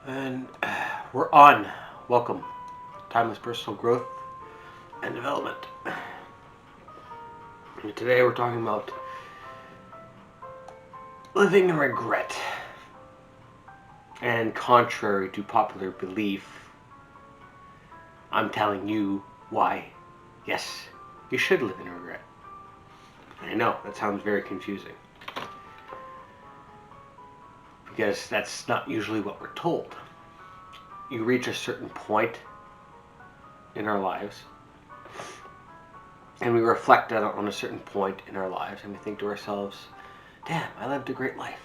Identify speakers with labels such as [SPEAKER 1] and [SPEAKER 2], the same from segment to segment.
[SPEAKER 1] And we're on. Welcome. Timeless personal growth and development. And today we're talking about living in regret. And contrary to popular belief, I'm telling you why, yes, you should live in regret. I know, that sounds very confusing. Because that's not usually what we're told. You reach a certain point in our lives, and we reflect on a certain point in our lives, and we think to ourselves, damn, I lived a great life.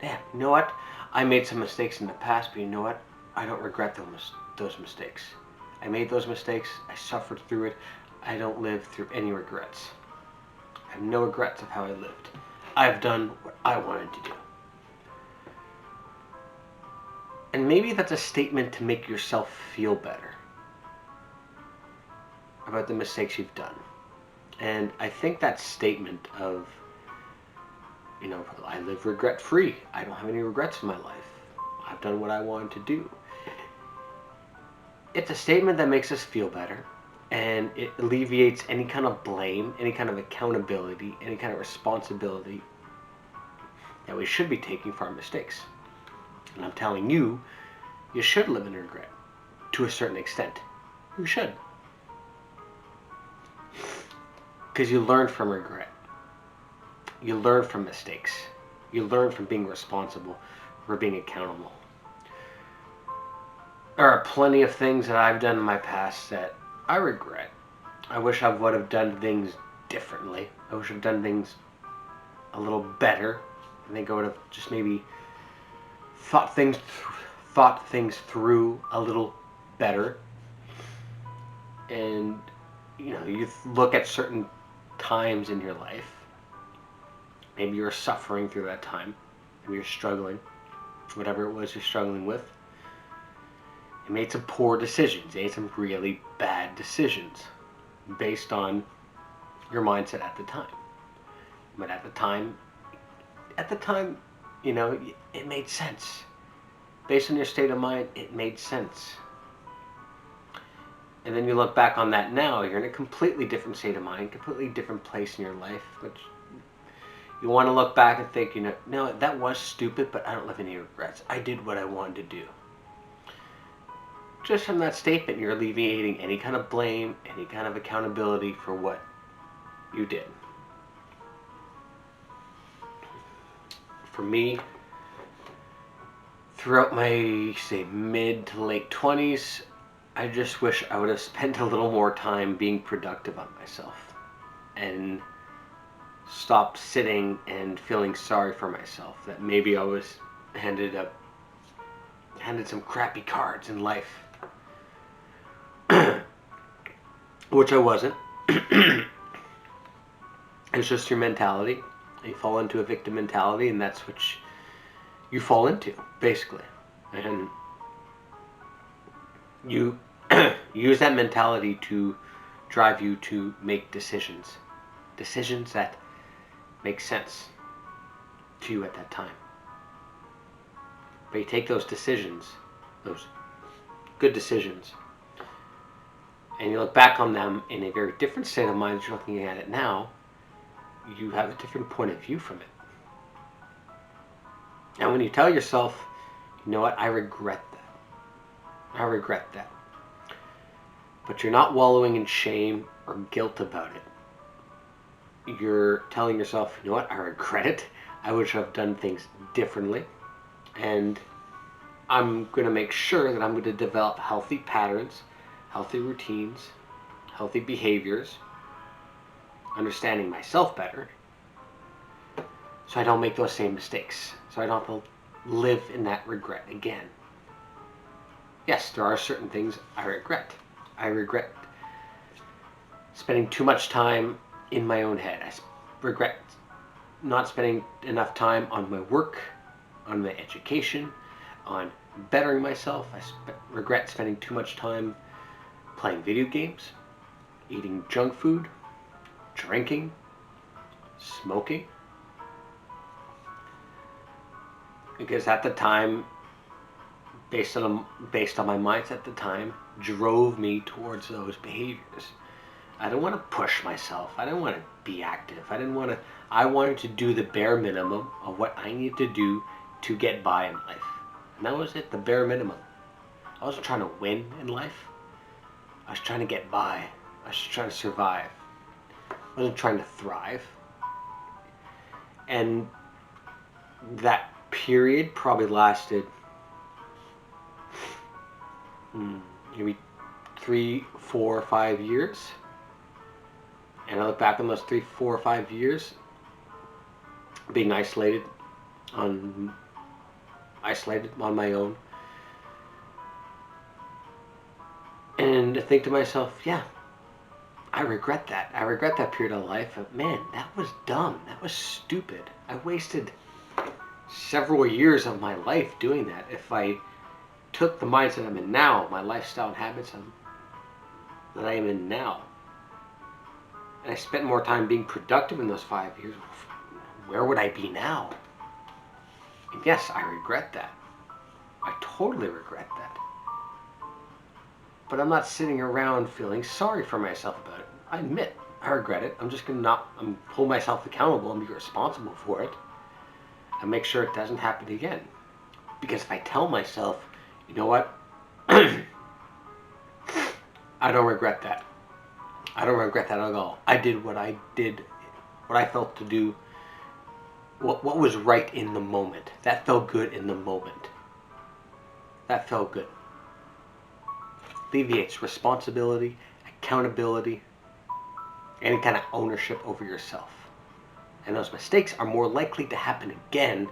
[SPEAKER 1] Damn, you know what? I made some mistakes in the past, but you know what? I don't regret those mistakes. I made those mistakes. I suffered through it. I don't live through any regrets. I have no regrets of how I lived. I've done what I wanted to do. And maybe that's a statement to make yourself feel better about the mistakes you've done. And I think that statement of, I live regret free. I don't have any regrets in my life. I've done what I wanted to do. It's a statement that makes us feel better, and it alleviates any kind of blame, any kind of accountability, any kind of responsibility that we should be taking for our mistakes. And I'm telling you, you should live in regret to a certain extent. You should. Because you learn from regret. You learn from mistakes. You learn from being responsible, for being accountable. There are plenty of things that I've done in my past that I regret. I wish I would have done things differently. I wish I'd done things a little better. I think I would have just maybe thought things through a little better. And you look at certain times in your life. Maybe you're suffering through that time. Maybe you're struggling. Whatever it was you're struggling with. You made some poor decisions. You made some really bad decisions based on your mindset at the time. But at the time, it made sense. Based on your state of mind, it made sense. And then you look back on that now, you're in a completely different state of mind, completely different place in your life, which you want to look back and think, no, that was stupid, but I don't have any regrets. I did what I wanted to do. Just from that statement, you're alleviating any kind of blame, any kind of accountability for what you did. For me, throughout my, mid to late 20s, I just wish I would have spent a little more time being productive on myself and stopped sitting and feeling sorry for myself that maybe I was handed some crappy cards in life. Which I wasn't. It's just your mentality. You fall into a victim mentality, and that's what you fall into, basically. And you use that mentality to drive you to make decisions. Decisions that make sense to you at that time. But you take those decisions, those good decisions, and you look back on them in a very different state of mind as you're looking at it now, you have a different point of view from it. And when you tell yourself, you know what, I regret that. But you're not wallowing in shame or guilt about it. You're telling yourself, you know what, I regret it. I wish I've done things differently. And I'm going to make sure that I'm going to develop healthy patterns, healthy routines, healthy behaviors, understanding myself better, so I don't make those same mistakes, so I don't have to live in that regret again. Yes, there are certain things I regret. I regret spending too much time in my own head. I regret not spending enough time on my work, on my education, on bettering myself. I regret spending too much time playing video games, eating junk food, drinking, smoking. Because at the time, based on my mindset at the time, drove me towards those behaviors. I didn't want to push myself. I didn't want to be active. I wanted to do the bare minimum of what I needed to do to get by in life. And that was it, the bare minimum. I wasn't trying to win in life. I was trying to get by. I was just trying to survive. I wasn't trying to thrive. And that period probably lasted maybe 3, 4, 5 years. And I look back on those 3, 4, 5 years being isolated on my own. And to think to myself, yeah, I regret that. I regret that period of life. Man, that was dumb. That was stupid. I wasted several years of my life doing that. If I took the mindset I'm in now, my lifestyle and habits that I am in now, and I spent more time being productive in those 5 years, where would I be now? And yes, I regret that. I totally regret that. But I'm not sitting around feeling sorry for myself about it. I admit I regret it. I'm just gonna hold myself accountable and be responsible for it, and make sure it doesn't happen again. Because if I tell myself, you know what, I don't regret that. I don't regret that at all. I did what I felt to do, what was right in the moment. That felt good in the moment. That felt good. Alleviates responsibility, accountability, any kind of ownership over yourself. And those mistakes are more likely to happen again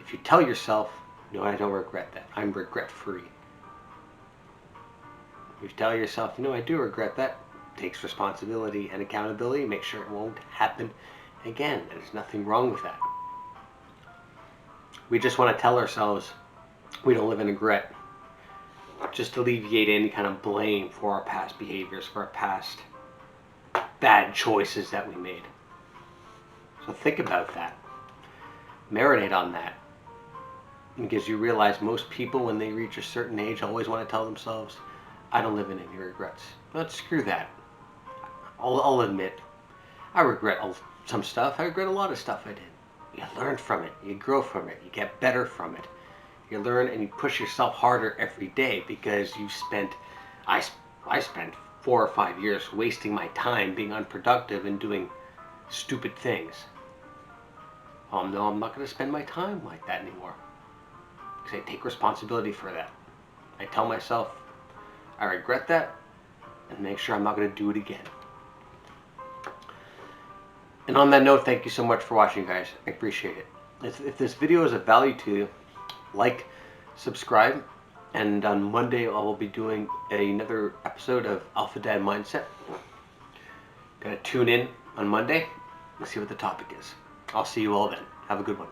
[SPEAKER 1] if you tell yourself, no, I don't regret that. I'm regret free. If you tell yourself, no, I do regret that, takes responsibility and accountability, make sure it won't happen again. There's nothing wrong with that. We just want to tell ourselves we don't live in regret. Just to alleviate any kind of blame for our past behaviors, for our past bad choices that we made. So think about that. Marinate on that. Because you realize most people, when they reach a certain age, always want to tell themselves, I don't live in any regrets. But screw that. I'll admit, I regret some stuff. I regret a lot of stuff I did. You learn from it. You grow from it. You get better from it. You learn and you push yourself harder every day because I spent 4 or 5 years wasting my time being unproductive and doing stupid things. Oh no, I'm not going to spend my time like that anymore. Because I take responsibility for that. I tell myself I regret that and make sure I'm not going to do it again. And on that note, thank you so much for watching, guys. I appreciate it. If this video is of value to you, like, subscribe, and on Monday I will be doing another episode of Alpha Dad Mindset. Gonna tune in on Monday and see what the topic is. I'll see you all then. Have a good one.